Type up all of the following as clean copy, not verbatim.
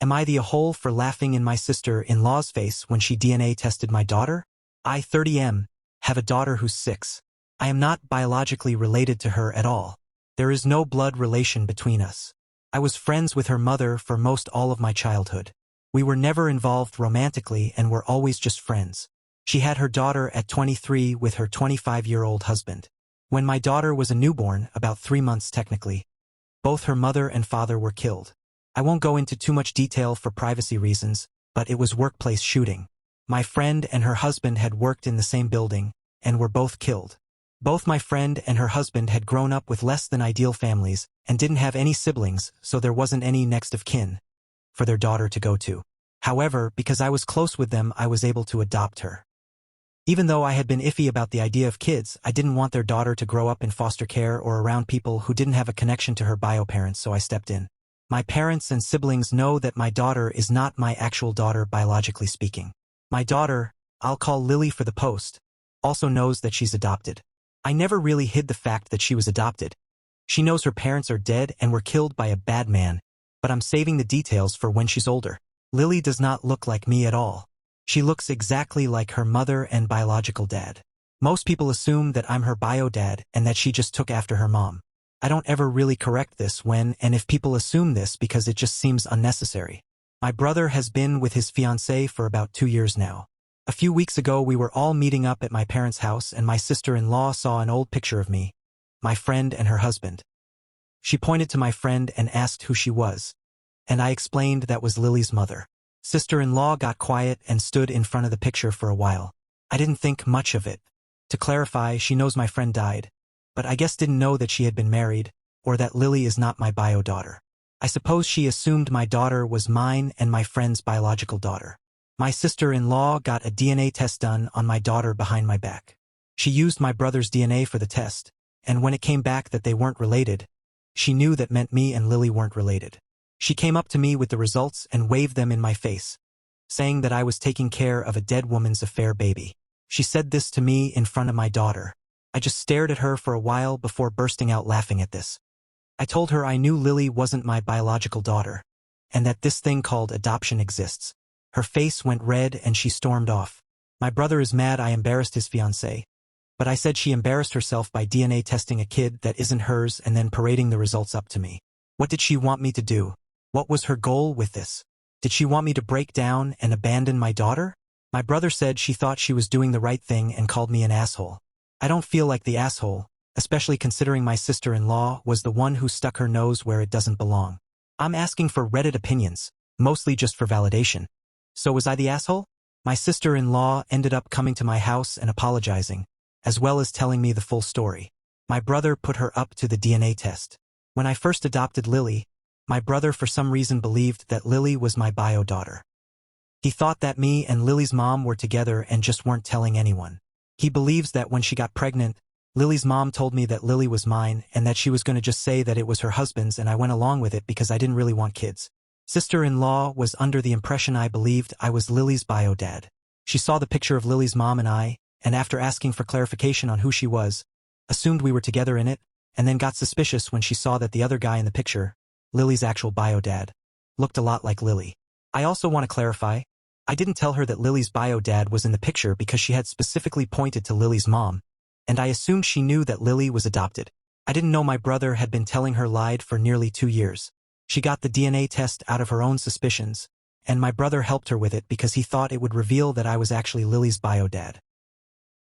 Am I the a-hole for laughing in my sister-in-law's face when she DNA tested my daughter? I, 30M, have a daughter who's 6. I am not biologically related to her at all. There is no blood relation between us. I was friends with her mother for most all of my childhood. We were never involved romantically and were always just friends. She had her daughter at 23 with her 25-year-old husband. When my daughter was a newborn, about 3 months technically, both her mother and father were killed. I won't go into too much detail for privacy reasons, but it was workplace shooting. My friend and her husband had worked in the same building, and were both killed. Both my friend and her husband had grown up with less than ideal families, and didn't have any siblings, so there wasn't any next of kin for their daughter to go to. However, because I was close with them, I was able to adopt her. Even though I had been iffy about the idea of kids, I didn't want their daughter to grow up in foster care or around people who didn't have a connection to her bio parents, so I stepped in. My parents and siblings know that my daughter is not my actual daughter biologically speaking. My daughter, I'll call Lily for the post, also knows that she's adopted. I never really hid the fact that she was adopted. She knows her parents are dead and were killed by a bad man, but I'm saving the details for when she's older. Lily does not look like me at all. She looks exactly like her mother and biological dad. Most people assume that I'm her bio dad and that she just took after her mom. I don't ever really correct this when and if people assume this because it just seems unnecessary. My brother has been with his fiancée for about 2 years now. A few weeks ago we were all meeting up at my parents' house and my sister-in-law saw an old picture of me, my friend and her husband. She pointed to my friend and asked who she was, and I explained that was Lily's mother. Sister-in-law got quiet and stood in front of the picture for a while. I didn't think much of it. To clarify, she knows my friend died, but I guess didn't know that she had been married, or that Lily is not my bio daughter. I suppose she assumed my daughter was mine and my friend's biological daughter. My sister-in-law got a DNA test done on my daughter behind my back. She used my brother's DNA for the test, and when it came back that they weren't related, she knew that meant me and Lily weren't related. She came up to me with the results and waved them in my face, saying that I was taking care of a dead woman's affair baby. She said this to me in front of my daughter. I just stared at her for a while before bursting out laughing at this. I told her I knew Lily wasn't my biological daughter, and that this thing called adoption exists. Her face went red and she stormed off. My brother is mad I embarrassed his fiancée, but I said she embarrassed herself by DNA testing a kid that isn't hers and then parading the results up to me. What did she want me to do? What was her goal with this? Did she want me to break down and abandon my daughter? My brother said she thought she was doing the right thing and called me an asshole. I don't feel like the asshole, especially considering my sister-in-law was the one who stuck her nose where it doesn't belong. I'm asking for Reddit opinions, mostly just for validation. So was I the asshole? My sister-in-law ended up coming to my house and apologizing, as well as telling me the full story. My brother put her up to the DNA test. When I first adopted Lily, my brother for some reason believed that Lily was my bio daughter. He thought that me and Lily's mom were together and just weren't telling anyone. He believes that when she got pregnant, Lily's mom told me that Lily was mine and that she was going to just say that it was her husband's, and I went along with it because I didn't really want kids. Sister-in-law was under the impression I believed I was Lily's bio dad. She saw the picture of Lily's mom and I, and after asking for clarification on who she was, assumed we were together in it, and then got suspicious when she saw that the other guy in the picture, Lily's actual bio dad, looked a lot like Lily. I also want to clarify, I didn't tell her that Lily's bio dad was in the picture because she had specifically pointed to Lily's mom, and I assumed she knew that Lily was adopted. I didn't know my brother had been telling her lied for nearly 2 years. She got the DNA test out of her own suspicions, and my brother helped her with it because he thought it would reveal that I was actually Lily's bio dad.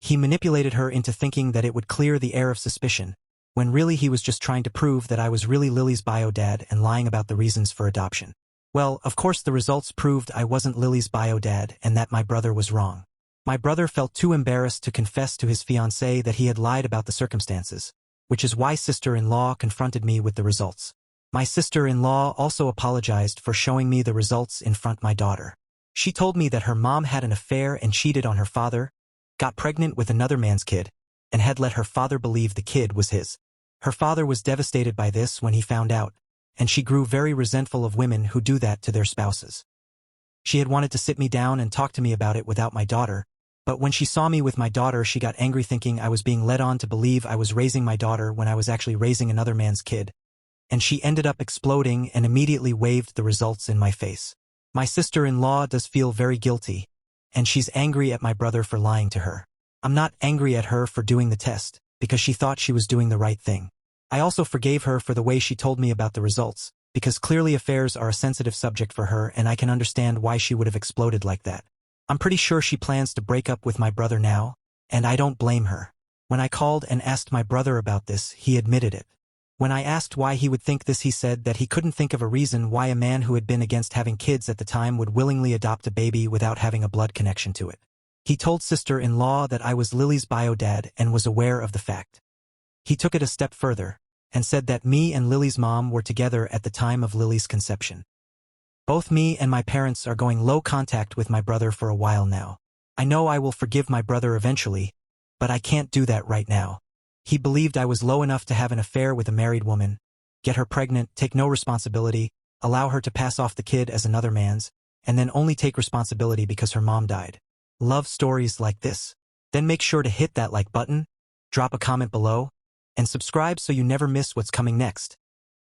He manipulated her into thinking that it would clear the air of suspicion, when really he was just trying to prove that I was really Lily's bio dad and lying about the reasons for adoption. Well, of course the results proved I wasn't Lily's bio dad and that my brother was wrong. My brother felt too embarrassed to confess to his fiancée that he had lied about the circumstances, which is why sister-in-law confronted me with the results. My sister-in-law also apologized for showing me the results in front of my daughter. She told me that her mom had an affair and cheated on her father, got pregnant with another man's kid, and had let her father believe the kid was his. Her father was devastated by this when he found out, and she grew very resentful of women who do that to their spouses. She had wanted to sit me down and talk to me about it without my daughter, but when she saw me with my daughter she got angry thinking I was being led on to believe I was raising my daughter when I was actually raising another man's kid, and she ended up exploding and immediately waved the results in my face. My sister-in-law does feel very guilty, and she's angry at my brother for lying to her. I'm not angry at her for doing the test, because she thought she was doing the right thing. I also forgave her for the way she told me about the results, because clearly affairs are a sensitive subject for her and I can understand why she would have exploded like that. I'm pretty sure she plans to break up with my brother now, and I don't blame her. When I called and asked my brother about this, he admitted it. When I asked why he would think this, he said that he couldn't think of a reason why a man who had been against having kids at the time would willingly adopt a baby without having a blood connection to it. He told sister-in-law that I was Lily's bio-dad and was aware of the fact. He took it a step further and said that me and Lily's mom were together at the time of Lily's conception. Both me and my parents are going low contact with my brother for a while now. I know I will forgive my brother eventually, but I can't do that right now. He believed I was low enough to have an affair with a married woman, get her pregnant, take no responsibility, allow her to pass off the kid as another man's, and then only take responsibility because her mom died. Love stories like this? Then make sure to hit that like button, drop a comment below, and subscribe so you never miss what's coming next.